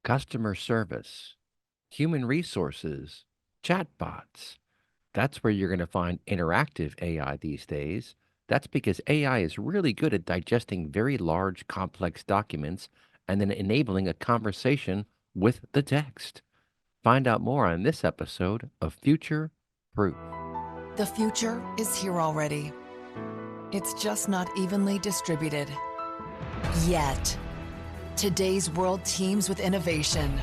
customer service, human resources, chatbots. That's where you're going to find interactive AI these days. That's because AI is really good at digesting very large, complex documents and then enabling a conversation with the text. Find out more on this episode of Future Proof. The future is here already. It's just not evenly distributed. Yet. Today's world teems with innovation.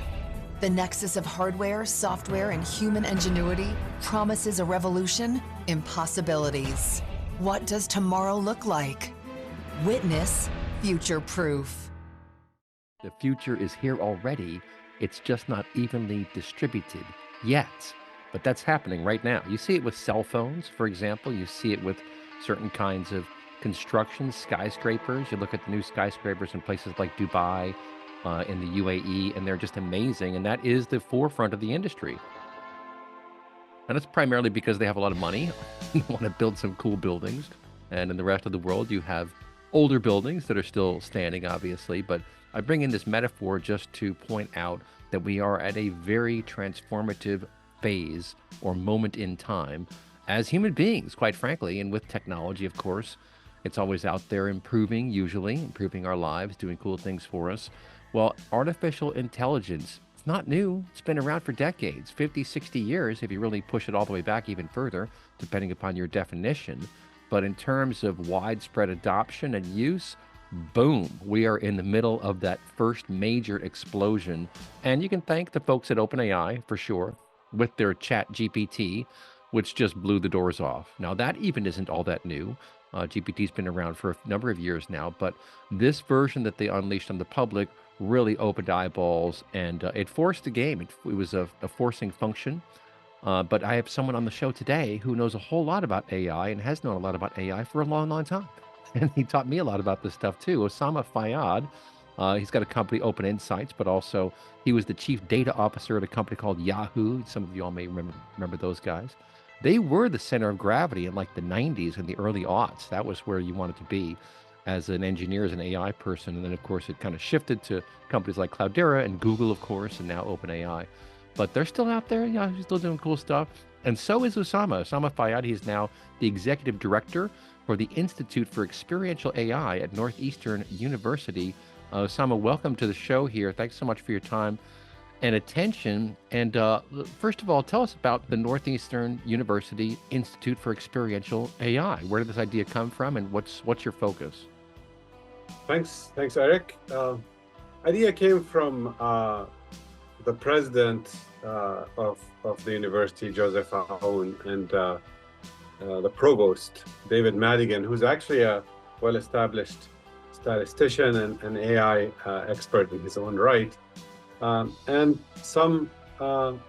The nexus of hardware, software, and human ingenuity promises a revolution in possibilities. What does tomorrow look like? Witness Future Proof. The future is here already. It's just not evenly distributed yet. But that's happening right now. You see it with cell phones, for example. You see it with certain kinds of construction, skyscrapers. You look at the new skyscrapers in places like Dubai, in the UAE, and they're just amazing. And that is the forefront of the industry. And it's primarily because they have a lot of money. They want to build some cool buildings. And in the rest of the world, you have older buildings that are still standing, obviously. But I bring in this metaphor just to point out that we are at a very transformative phase or moment in time as human beings, quite frankly, and with technology, of course. It's always out there improving, usually, improving our lives, doing cool things for us. Well, artificial intelligence, it's not new. It's been around for decades, 50, 60 years, if you really push it all the way back even further, depending upon your definition. But in terms of widespread adoption and use, boom, we are in the middle of that first major explosion. And you can thank the folks at OpenAI for sure with their chat GPT, which just blew the doors off. Now, that even isn't all that new. GPT's been around for a number of years now, but this version that they unleashed on the public really opened eyeballs and it forced the game. It was a forcing function. But I have someone on the show today who knows a whole lot about AI and has known a lot about AI for a long, long time. And he taught me a lot about this stuff too. Osama Fayyad, he's got a company, Open Insights, but also he was the chief data officer at a company called Yahoo. Some of you all may remember those guys. They were the center of gravity in like the 90s and the early aughts. That was where you wanted to be as an engineer, as an AI person. And then, of course, it kind of shifted to companies like Cloudera and Google, of course, and now OpenAI. But they're still out there. Yeah, he's still doing cool stuff. And so is Osama Fayyad. He's now the executive director for the Institute for Experiential AI at Northeastern University. Osama, welcome to the show here. Thanks so much for your time and attention. And first of all, tell us about the Northeastern University Institute for Experiential AI. Where did this idea come from, and what's your focus? Thanks, Eric. Idea came from the president of the university, Joseph Aoun, and the provost, David Madigan, who's actually a well-established statistician and AI expert in his own right. And some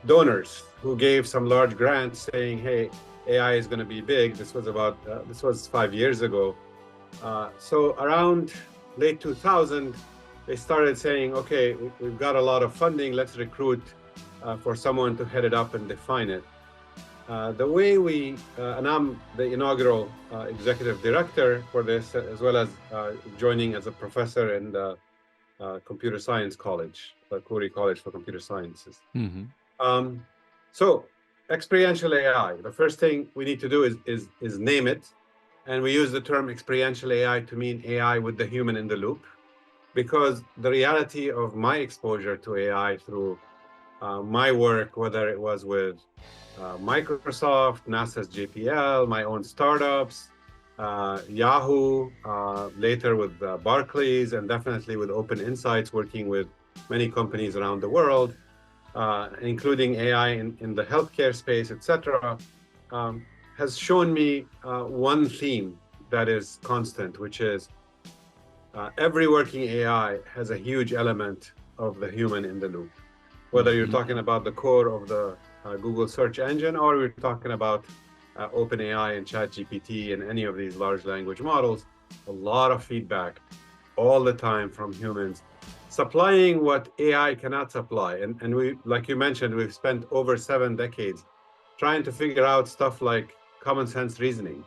donors who gave some large grants saying, hey, AI is going to be big. This was 5 years ago. So around late 2000, they started saying, okay, we've got a lot of funding. Let's recruit for someone to head it up and define it. The way and I'm the inaugural executive director for this, as well as joining as a professor in the Computer Science College, the Khoury College for Computer Sciences. Mm-hmm. So experiential AI, the first thing we need to do is name it. And we use the term experiential AI to mean AI with the human in the loop, because the reality of my exposure to AI through my work, whether it was with Microsoft, NASA's JPL, my own startups, Yahoo, later with Barclays, and definitely with Open Insights, working with many companies around the world, including AI in the healthcare space, etc., has shown me one theme that is constant, which is every working AI has a huge element of the human in the loop. Whether you're talking about the core of the Google search engine, or we're talking about OpenAI and ChatGPT and any of these large language models, a lot of feedback all the time from humans, supplying what AI cannot supply. And we, like you mentioned, we've spent over 7 decades trying to figure out stuff like common sense reasoning.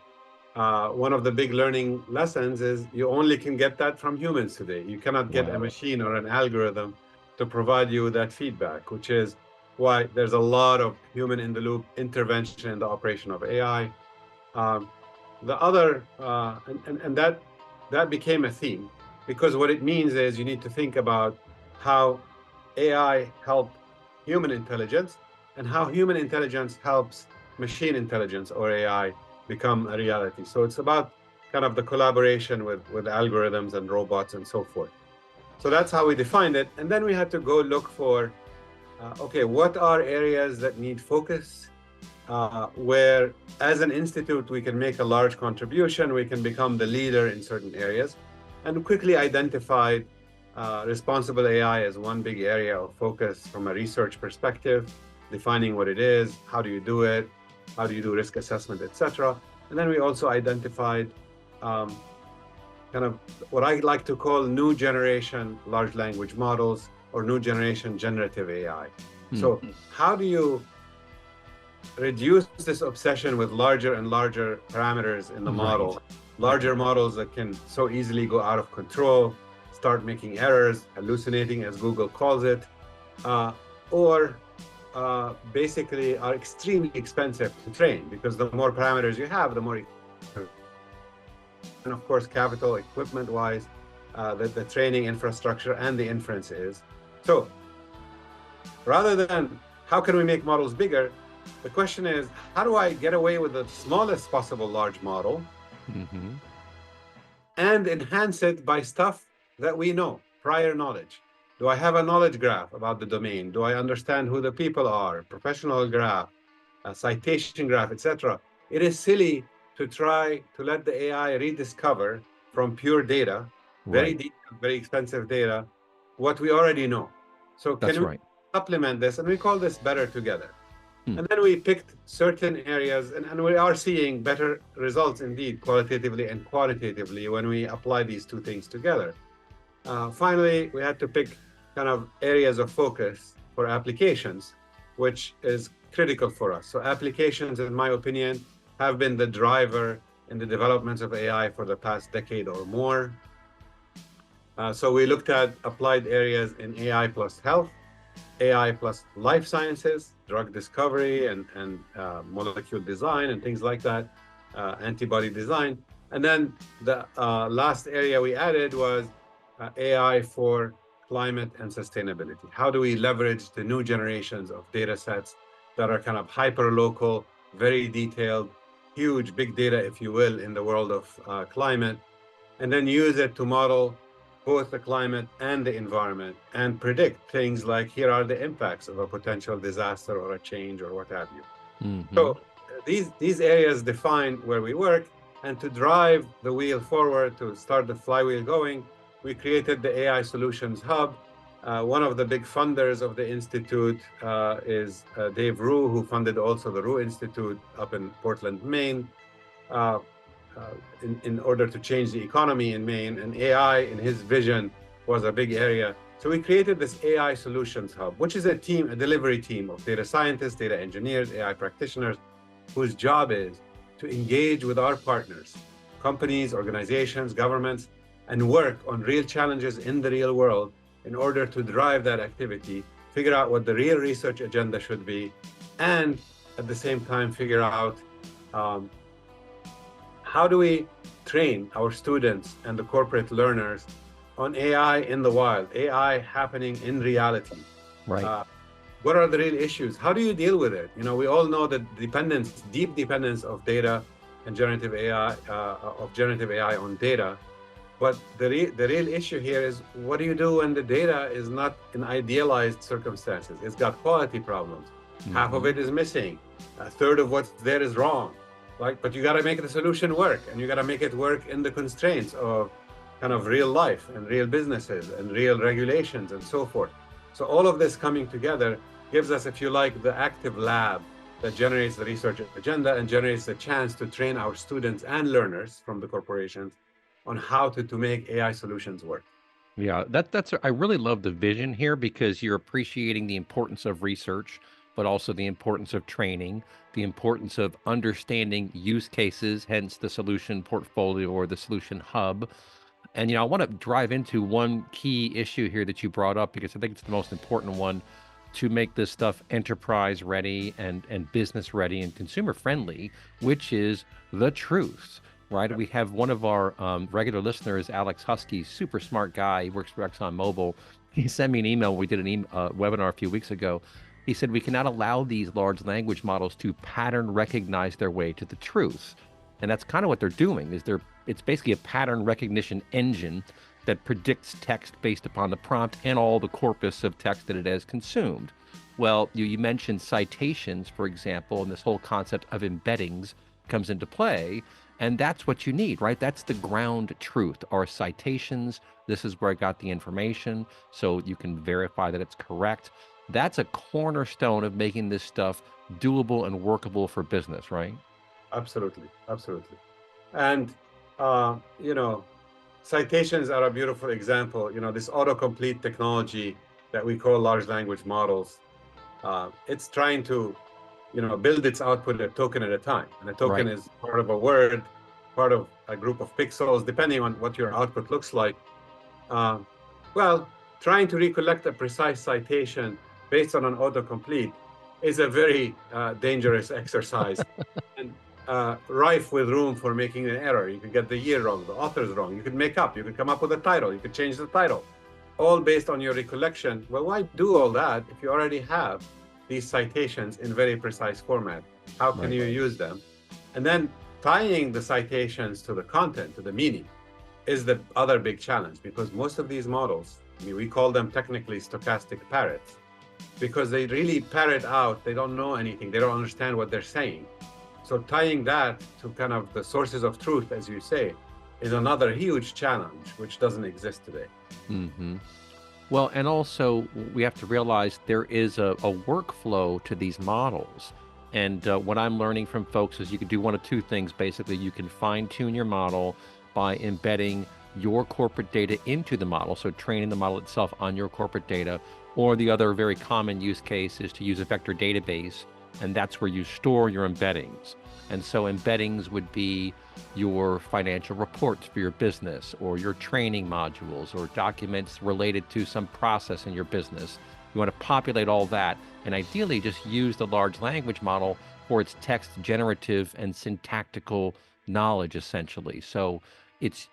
One of the big learning lessons is you only can get that from humans today. You cannot get a machine or an algorithm to provide you that feedback, which is why there's a lot of human in the loop intervention in the operation of AI. Um, the other, and that became a theme, because what it means is you need to think about how AI help human intelligence and how human intelligence helps machine intelligence or AI become a reality. So it's about kind of the collaboration with algorithms and robots and so forth. So that's how we defined it. And then we had to go look for, okay, what are areas that need focus, where as an institute, we can make a large contribution, we can become the leader in certain areas, and quickly identified responsible AI as one big area of focus from a research perspective, defining what it is, how do you do it, how do you do risk assessment, etc. And then we also identified um, kind of what I like to call new generation large language models or new generation generative AI. So how do you reduce this obsession with larger and larger parameters in the model, larger models that can so easily go out of control, start making errors, hallucinating, as Google calls it, or basically are extremely expensive to train, because the more parameters you have, the more, and of course, capital, equipment-wise, the training infrastructure and the inference is. So rather than how can we make models bigger, the question is, how do I get away with the smallest possible large model and enhance it by stuff that we know, prior knowledge? Do I have a knowledge graph about the domain? Do I understand who the people are? Professional graph, a citation graph, etc. It is silly to try to let the AI rediscover from pure data, very deep, very expensive data, what we already know. So can we supplement this? And we call this better together. And then we picked certain areas, and we are seeing better results indeed, qualitatively and quantitatively, when we apply these two things together. Finally, we had to pick kind of areas of focus for applications, which is critical for us. So applications, in my opinion, have been the driver in the developments of AI for the past decade or more. So we looked at applied areas in AI plus health, AI plus life sciences, drug discovery and molecule design and things like that, antibody design. And then the last area we added was AI for climate and sustainability. How do we leverage the new generations of data sets that are kind of hyper-local, very detailed, huge big data, if you will, in the world of climate, and then use it to model both the climate and the environment and predict things like, here are the impacts of a potential disaster or a change or what have you. So these areas define where we work, and to drive the wheel forward, to start the flywheel going, we created the AI Solutions Hub. One of the big funders of the Institute is Dave Rue, who funded also the Rue Institute up in Portland, Maine. In order to change the economy in Maine, and AI in his vision was a big area. So we created this AI Solutions Hub, which is a delivery team of data scientists, data engineers, AI practitioners, whose job is to engage with our partners, companies, organizations, governments, and work on real challenges in the real world in order to drive that activity, figure out what the real research agenda should be, and at the same time figure out how do we train our students and the corporate learners on AI in the wild, AI happening in reality? What are the real issues? How do you deal with it? You know, we all know that deep dependence of data and generative AI on data. But the real issue here is, what do you do when the data is not in idealized circumstances? It's got quality problems. Half of it is missing. A third of what's there is wrong. But you got to make the solution work, and you got to make it work in the constraints of kind of real life and real businesses and real regulations and so forth. So all of this coming together gives us, if you like, the active lab that generates the research agenda and generates the chance to train our students and learners from the corporations on how to make AI solutions work. Yeah, I really love the vision here, because you're appreciating the importance of research, but also the importance of training, the importance of understanding use cases, hence the solution portfolio or the solution hub. And, I want to drive into one key issue here that you brought up because I think it's the most important one to make this stuff enterprise ready and business ready and consumer friendly, which is the truth, right? Yeah. We have one of our regular listeners, Alex Husky, super smart guy. He works for ExxonMobil. He sent me an email. We did an webinar a few weeks ago. He said we cannot allow these large language models to pattern recognize their way to the truth. And that's kind of what they're doing is it's basically a pattern recognition engine that predicts text based upon the prompt and all the corpus of text that it has consumed. Well, you mentioned citations, for example, and this whole concept of embeddings comes into play. And that's what you need, right? That's the ground truth. Our citations, this is where I got the information, so you can verify that it's correct. That's a cornerstone of making this stuff doable and workable for business, right? Absolutely, absolutely. And uh, you know, citations are a beautiful example. This autocomplete technology that we call large language models, it's trying to, build its output a token at a time. And a token Right. is part of a word, part of a group of pixels, depending on what your output looks like. Uh, well, trying to recollect a precise citation based on an autocomplete is a very dangerous exercise and rife with room for making an error. You could get the year wrong, the author's wrong. You could make up, you could come up with a title, you could change the title, all based on your recollection. Well, why do all that if you already have these citations in very precise format? How can Right. you use them? And then tying the citations to the content, to the meaning, is the other big challenge, because most of these models, we call them technically stochastic parrots, because they really parrot out, they don't know anything, they don't understand what they're saying. So tying that to kind of the sources of truth, as you say, is another huge challenge, which doesn't exist today. Hmm. Well, and also we have to realize there is a workflow to these models. And what I'm learning from folks is you can do one of two things. Basically, you can fine tune your model by embedding your corporate data into the model, so training the model itself on your corporate data. Or the other very common use case is to use a vector database, and that's where you store your embeddings. And so embeddings would be your financial reports for your business, or your training modules, or documents related to some process in your business. You want to populate all that and ideally just use the large language model for its text generative and syntactical knowledge, essentially. So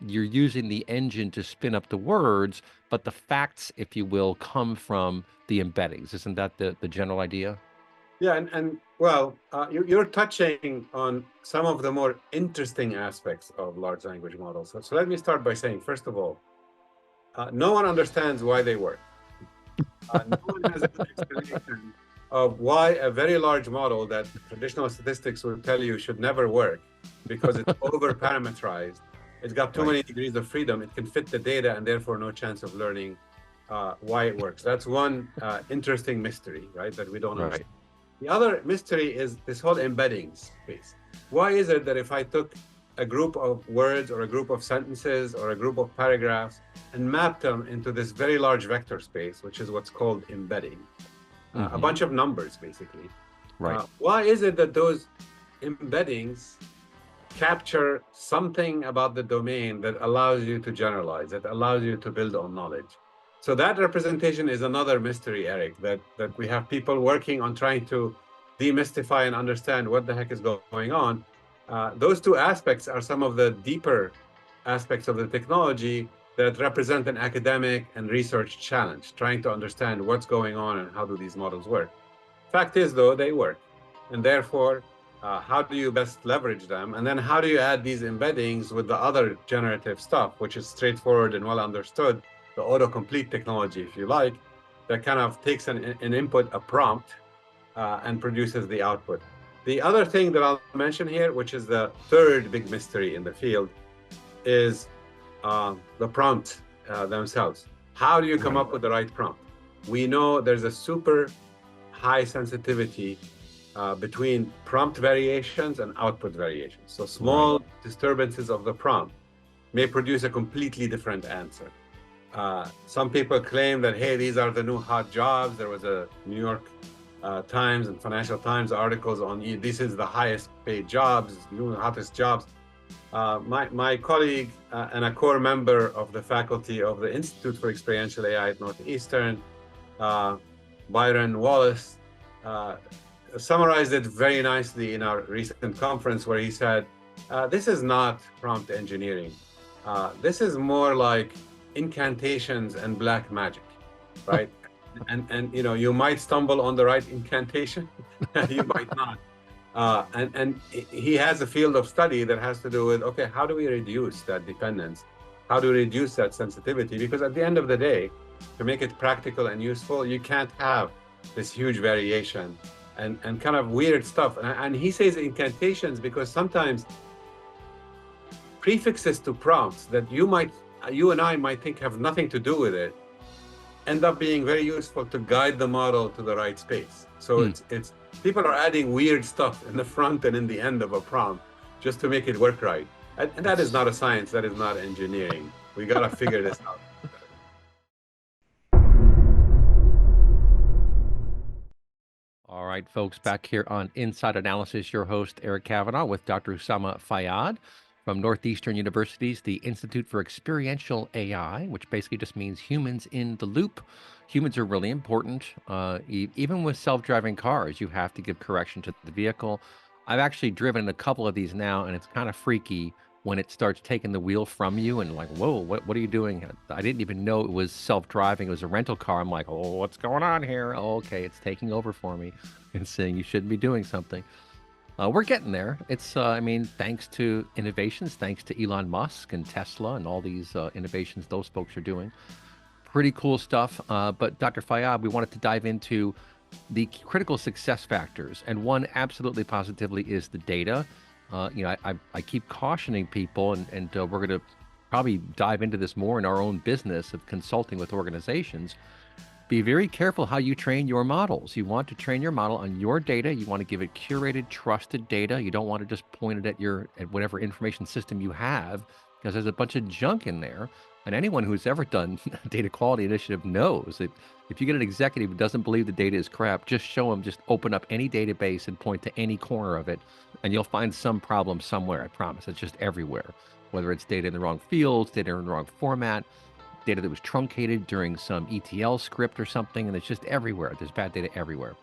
you're using the engine to spin up the words, but the facts, if you will, come from the embeddings. Isn't that the general idea? Yeah, and well, you're touching on some of the more interesting aspects of large language models. So let me start by saying, first of all, no one understands why they work. No one has a good explanation of why a very large model that traditional statistics would tell you should never work because it's over parameterized. It's got too Right. many degrees of freedom. It can fit the data and therefore no chance of learning why it works. That's one interesting mystery, right? That we don't Right. understand. The other mystery is this whole embedding space. Why is it that if I took a group of words or a group of sentences or a group of paragraphs and mapped them into this very large vector space, which is what's called embedding, a bunch of numbers basically, Right. why is it that those embeddings capture something about the domain that allows you to generalize, that allows you to build on knowledge? So that representation is another mystery, Eric, that we have people working on trying to demystify and understand what the heck is going on. Those two aspects are some of the deeper aspects of the technology that represent an academic and research challenge, trying to understand what's going on and how do these models work. Fact is, though, they work. And therefore, how do you best leverage them? And then how do you add these embeddings with the other generative stuff, which is straightforward and well understood, the autocomplete technology, if you like, that kind of takes an input, a prompt, and produces the output. The other thing that I'll mention here, which is the third big mystery in the field, is the prompt themselves. How do you come up with the right prompt? We know there's a super high sensitivity between prompt variations and output variations. So small disturbances of the prompt may produce a completely different answer. Some people claim that, hey, these are the new hot jobs. There was a New York Times and Financial Times articles on this is the highest paid jobs, new hottest jobs. My colleague and a core member of the faculty of the Institute for Experiential AI at Northeastern, Byron Wallace, summarized it very nicely in our recent conference where he said, this is not prompt engineering. This is more like incantations and black magic, right? And you know, you might stumble on the right incantation, you might not. And he has a field of study that has to do with, okay, how do we reduce that dependence? How do we reduce that sensitivity? Because at the end of the day, to make it practical and useful, you can't have this huge variation and kind of weird stuff. And he says incantations because sometimes prefixes to prompts that you and I might think have nothing to do with it, end up being very useful to guide the model to the right space. So it's people are adding weird stuff in the front and in the end of a prompt just to make it work right. And that is not a science, that is not engineering. We gotta figure this out. All right, folks, back here on Inside Analysis, your host, Eric Kavanaugh, with Dr. Usama Fayyad from Northeastern University's the Institute for Experiential AI, which basically just means humans in the loop. Humans are really important. Even with self-driving cars, you have to give correction to the vehicle. I've actually driven a couple of these now, and it's kind of freaky when it starts taking the wheel from you and like, whoa, what are you doing? I didn't even know it was self-driving. It was a rental car. I'm like, oh, what's going on here? Oh, okay, it's taking over for me and saying you shouldn't be doing something. We're getting there. It's, I mean, thanks to innovations, thanks to Elon Musk and Tesla and all these innovations those folks are doing. Pretty cool stuff. But Dr. Fayyad, we wanted to dive into the critical success factors. And one absolutely positively is the data. I keep cautioning people, and we're going to probably dive into this more in our own business of consulting with organizations. Be very careful how you train your models. You want to train your model on your data. You want to give it curated, trusted data. You don't want to just point it at whatever information system you have, because there's a bunch of junk in there. And anyone who's ever done a data quality initiative knows that if you get an executive who doesn't believe the data is crap, just show them, just open up any database and point to any corner of it, and you'll find some problem somewhere. I promise. It's just everywhere. Whether it's data in the wrong fields, data in the wrong format, data that was truncated during some ETL script or something, and it's just everywhere. There's bad data everywhere.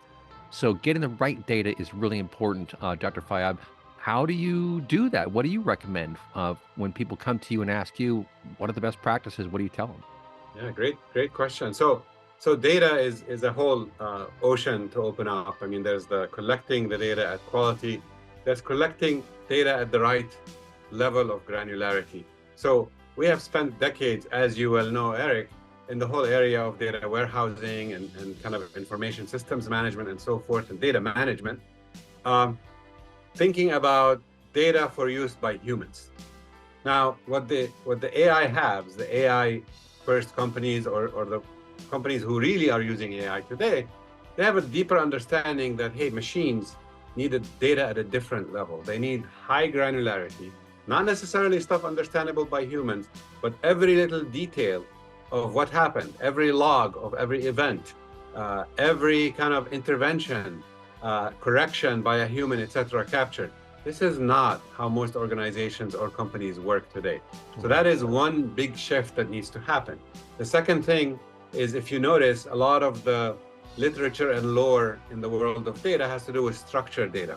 So getting the right data is really important. Dr. Fayyad, how do you do that? What do you recommend when people come to you and ask you, what are the best practices? What do you tell them? Yeah, great question. So data is a whole ocean to open up. I mean, there's the collecting the data at quality. There's collecting data at the right level of granularity. So we have spent decades, as you well know, Eric, in the whole area of data warehousing and kind of information systems management and so forth, and data management, thinking about data for use by humans. Now, what the AI has, the AI first companies or the companies who really are using AI today, they have a deeper understanding that, hey, machines need data at a different level. They need high granularity, not necessarily stuff understandable by humans, but every little detail of what happened, every log of every event, every kind of intervention, correction by a human, etc., captured. This is not how most organizations or companies work today. So that is one big shift that needs to happen. The second thing is, if you notice, a lot of the literature and lore in the world of data has to do with structured data.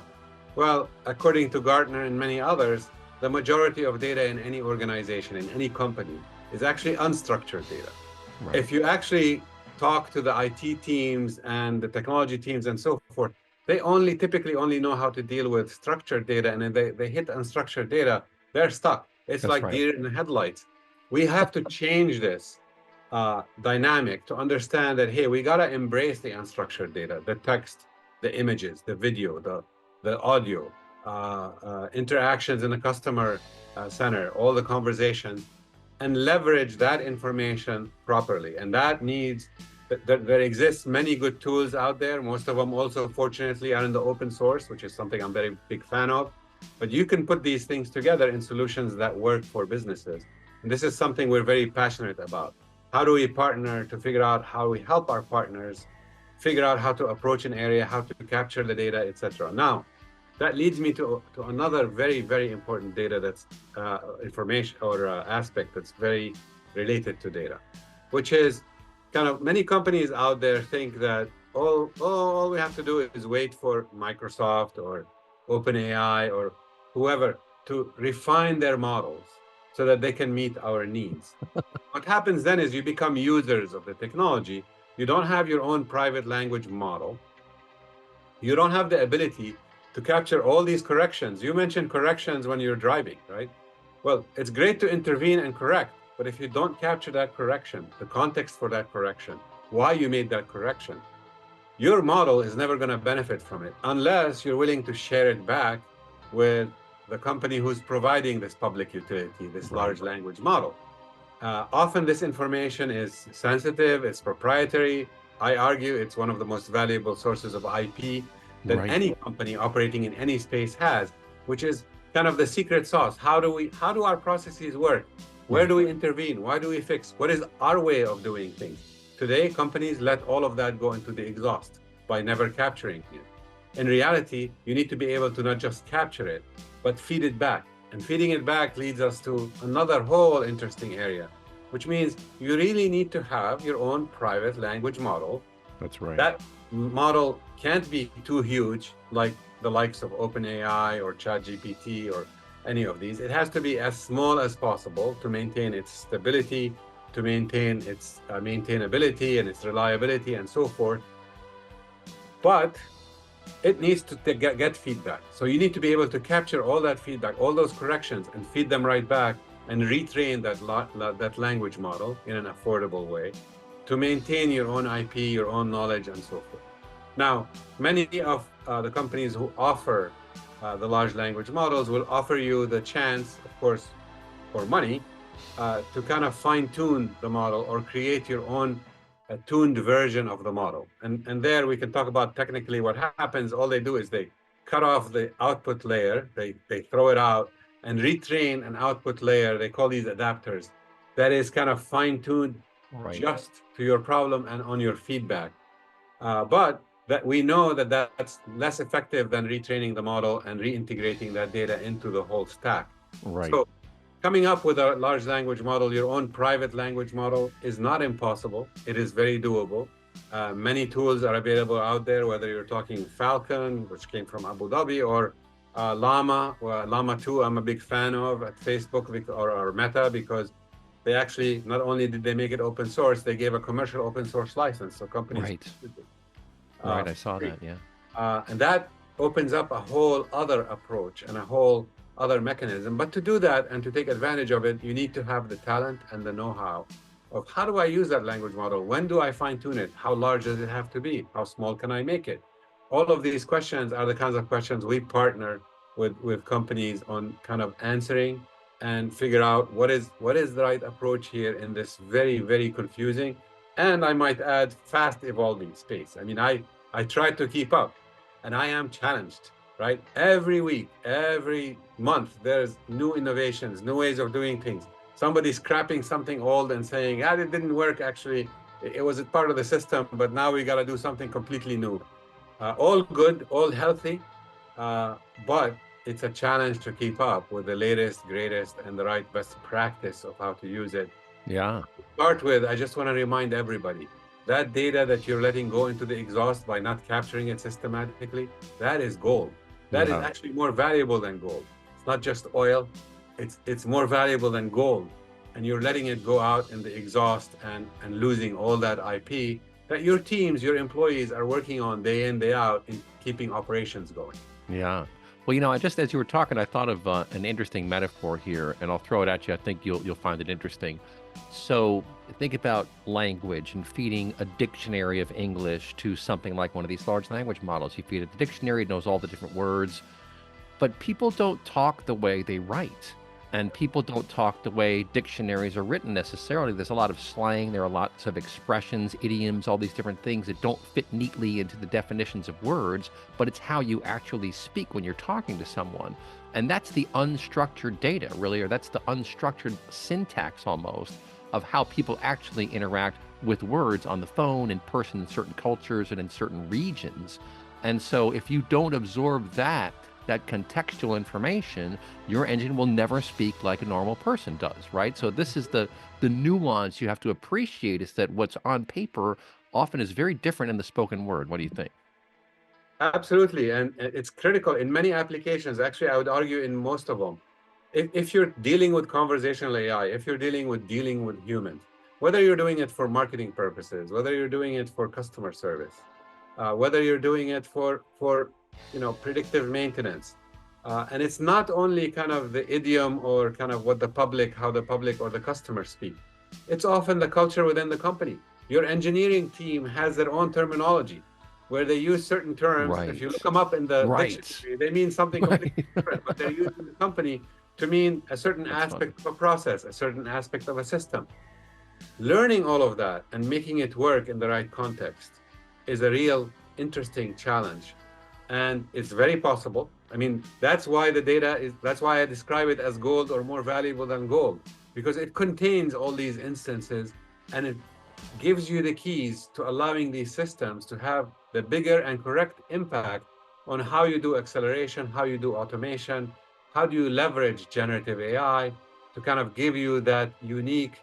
Well, according to Gartner and many others, the majority of data in any organization, in any company, is actually unstructured data. Right. If you actually talk to the IT teams and the technology teams and so forth, they typically only know how to deal with structured data, and then they hit unstructured data, they're stuck. It's That's like right. deer in the headlights. We have to change this dynamic to understand that, hey, we gotta embrace the unstructured data, the text, the images, the video, the audio, interactions in the customer center, all the conversations, and leverage that information properly. And that needs, there exists many good tools out there. Most of them also, fortunately, are in the open source, which is something I'm very big fan of. But you can put these things together in solutions that work for businesses. And this is something we're very passionate about. How do we partner to figure out how we help our partners figure out how to approach an area, how to capture the data, etc. Now, that leads me to another very, very important data that's information or aspect that's very related to data, which is kind of many companies out there think that all we have to do is wait for Microsoft or OpenAI or whoever to refine their models so that they can meet our needs. What happens then is you become users of the technology. You don't have your own private language model. You don't have the ability to capture all these corrections. You mentioned corrections when you're driving, right? Well, it's great to intervene and correct, but if you don't capture that correction, the context for that correction, why you made that correction, your model is never going to benefit from it unless you're willing to share it back with the company who's providing this public utility, this Right. large language model. Often this information is sensitive, it's proprietary. I argue it's one of the most valuable sources of IP that Right. any company operating in any space has, which is kind of the secret sauce. How do our processes work? Where Right. do we intervene? Why do we fix? What is our way of doing things? Today, companies let all of that go into the exhaust by never capturing it. In reality, you need to be able to not just capture it, but feed it back. And feeding it back leads us to another whole interesting area, which means you really need to have your own private language model. That's right. That model can't be too huge, like the likes of OpenAI or ChatGPT or any of these. It has to be as small as possible to maintain its stability, to maintain its maintainability and its reliability and so forth. But it needs to get feedback. So you need to be able to capture all that feedback, all those corrections, and feed them right back and retrain that language model in an affordable way to maintain your own IP, your own knowledge, and so forth. Now, many of the companies who offer the large language models will offer you the chance, of course, for money, to kind of fine-tune the model or create your own a tuned version of the model. And there we can talk about technically what happens. All they do is they cut off the output layer, they throw it out and retrain an output layer. They call these adapters. That is kind of fine-tuned Right. just to your problem and on your feedback. But that we know that that's less effective than retraining the model and reintegrating that data into the whole stack. Right. So coming up with a large language model, your own private language model, is not impossible. It is very doable. Many tools are available out there, whether you're talking Falcon, which came from Abu Dhabi, or Llama, Llama 2, I'm a big fan of at Facebook or Meta, because they actually, not only did they make it open source, they gave a commercial open source license. So companies. Right. Uh, Right. I saw that. Yeah. and that opens up a whole other approach and a whole other mechanism. But to do that and to take advantage of it, you need to have the talent and the know-how of how do I use that language model? When do I fine-tune it? How large does it have to be? How small can I make it? All of these questions are the kinds of questions we partner with companies on kind of answering and figure out what is the right approach here in this very, very confusing, and I might add, fast evolving space. I mean, I try to keep up, and I am challenged, right? Every week, every month, there's new innovations, new ways of doing things. Somebody's scrapping something old and saying, it didn't work, actually. It was a part of the system, but now we got to do something completely new. All good, all healthy, but it's a challenge to keep up with the latest, greatest, and the right best practice of how to use it. Yeah. To start with, I just want to remind everybody that data that you're letting go into the exhaust by not capturing it systematically, that is gold. That is Yeah. actually more valuable than gold. It's not just oil, it's more valuable than gold. And you're letting it go out in the exhaust and losing all that IP that your teams, your employees are working on day in, day out in keeping operations going. Yeah. Well, I just, as you were talking, I thought of an interesting metaphor here, and I'll throw it at you. I think you'll find it interesting. So think about language and feeding a dictionary of English to something like one of these large language models. You feed it the dictionary, it knows all the different words, but people don't talk the way they write. And people don't talk the way dictionaries are written necessarily. There's a lot of slang, there are lots of expressions, idioms, all these different things that don't fit neatly into the definitions of words, but it's how you actually speak when you're talking to someone. And that's the unstructured data, really, or that's the unstructured syntax almost of how people actually interact with words on the phone, in person, in certain cultures and in certain regions. And so if you don't absorb that, that contextual information, your engine will never speak like a normal person does, right? So this is the nuance you have to appreciate, is that what's on paper often is very different in the spoken word. What do you think? Absolutely, and it's critical in many applications. Actually, I would argue in most of them. If you're dealing with conversational AI, if you're dealing with humans, whether you're doing it for marketing purposes, whether you're doing it for customer service, whether you're doing it for predictive maintenance, and it's not only kind of the idiom or kind of how the public or the customer speak. It's often the culture within the company. Your engineering team has their own terminology where they use certain terms. If you Right. look them up in the Right. dictionary, they mean something completely Right. different, but they're used in the company to mean a certain That's funny. aspect of a process, a certain aspect of a system. Learning all of that and making it work in the right context is a real interesting challenge. And it's very possible. I mean, that's why I describe it as gold or more valuable than gold, because it contains all these instances and it gives you the keys to allowing these systems to have the bigger and correct impact on how you do acceleration, how you do automation, how do you leverage generative AI to kind of give you that unique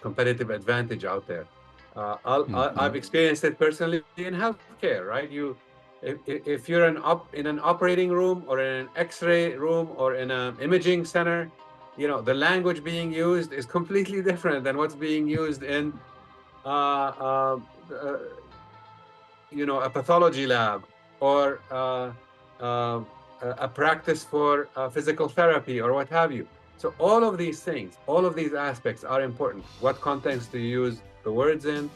competitive advantage out there. I've Hmm. experienced it personally in healthcare, right? If you're in an operating room or in an X-ray room or in an imaging center, the language being used is completely different than what's being used in uh, uh, uh, a pathology lab or uh, a practice for physical therapy or what have you. So all of these things, all of these aspects are important. What context do you use the words in,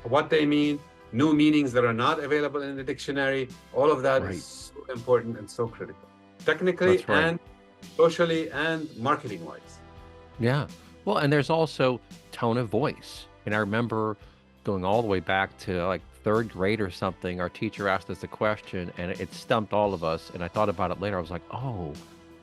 what they mean, new meanings that are not available in the dictionary, all of that is Right. so important and so critical, technically That's right. and socially and marketing wise. Yeah. Well, and there's also tone of voice. And I remember going all the way back to like third grade or something. Our teacher asked us a question and it stumped all of us. And I thought about it later. I was like, oh,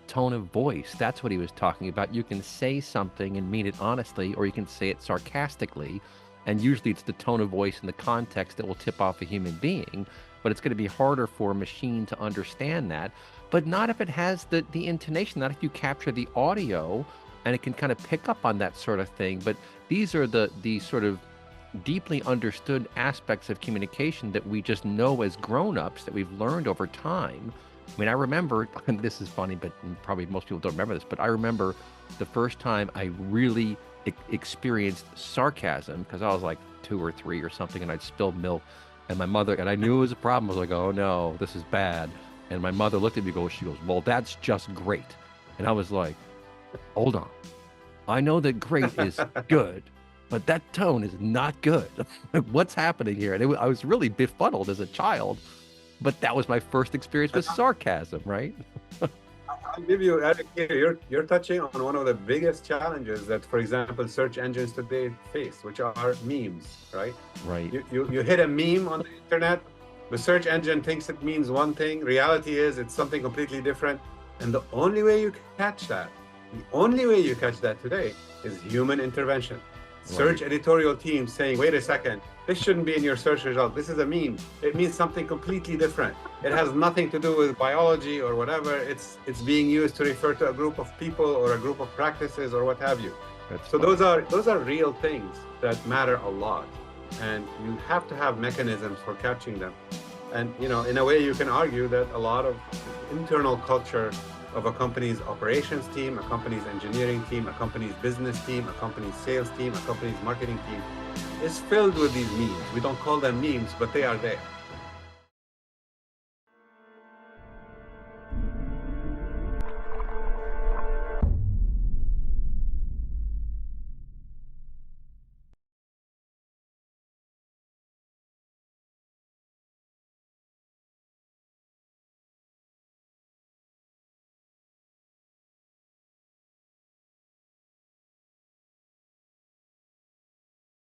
tone of voice. That's what he was talking about. You can say something and mean it honestly, or you can say it sarcastically. And usually it's the tone of voice and the context that will tip off a human being. But it's going to be harder for a machine to understand that. But not if it has the intonation, not if you capture the audio and it can kind of pick up on that sort of thing. But these are the sort of deeply understood aspects of communication that we just know as grown-ups, that we've learned over time. I mean, I remember, and this is funny, but probably most people don't remember this, but I remember the first time I really experienced sarcasm, because I was like 2 or 3 or something, and I'd spilled milk, and my mother, and I knew it was a problem. I was like, oh no, this is bad. And my mother looked at me, she goes, well, that's just great. And I was like, hold on. I know that great is good, but that tone is not good. What's happening here? And I was really befuddled as a child, but that was my first experience with sarcasm, right? I'll give you, Eric, here, you're touching on one of the biggest challenges that, for example, search engines today face, which are memes, right? Right. You hit a meme on the internet, the search engine thinks it means one thing, reality is it's something completely different. And the only way you catch that, today is human intervention. Search Right. editorial teams saying, wait a second, this shouldn't be in your search result. This is a meme. It means something completely different. It has nothing to do with biology or whatever. It's being used to refer to a group of people or a group of practices or what have you. That's So funny. those are real things that matter a lot. And you have to have mechanisms for catching them. And in a way you can argue that a lot of internal culture of a company's operations team, a company's engineering team, a company's business team, a company's sales team, a company's marketing team is filled with these memes. We don't call them memes, but they are there.